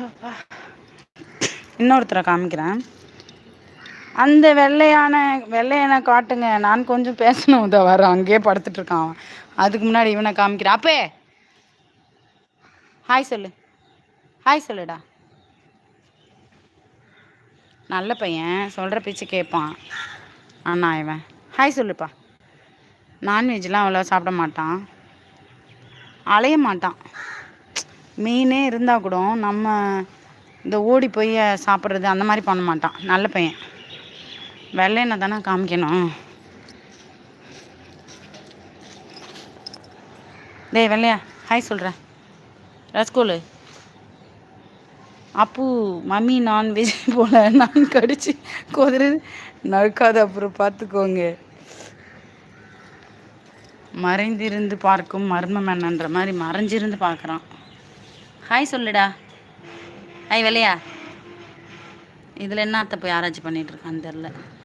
அப்பா. இன்னொருத்தரை காமிக்கிறேன். அந்த வெள்ளையான காட்டுங்க. நான் கொஞ்சம் பேசணும். இதை வர அங்கேயே படுத்துட்டு இருக்கான் அவன். அதுக்கு முன்னாடி இவனை காமிக்கிறேன். அப்பே ஹாய் சொல்லு. ஹாய் சொல்லுடா. நல்ல பையன், சொல்கிற பேச்சு கேட்பான். ஆனால் இவன் ஹாய் சொல்லுப்பா. நான்வெஜ்லாம் அவ்வளோ சாப்பிட மாட்டான், அலைய மாட்டான். மீனே இருந்தால் கூட நம்ம இந்த ஓடி போய் சாப்பிட்றது அந்த மாதிரி பண்ண மாட்டான். நல்ல பையன். வெள்ளையனை தானே காமிக்கணும். டேய் வெள்ளையா, ஹாய் சொல்கிறேன். ரஸ்கோலு அப்பு மம்மி நான்வெஜ் போல் நான் கடிச்சு குதிரை நறுக்காது, அப்புறம் பார்த்துக்கோங்க. மறைந்திருந்து பார்க்கும் மர்மம் என்னன்ற மாதிரி மறைஞ்சிருந்து பார்க்குறான். ஹாய் சொல்லுடா. ஹாய் வெள்ளையா. இதில் என்னத்தை போய் ஆராய்ச்சி பண்ணிகிட்ருக்கான்னு தெரில.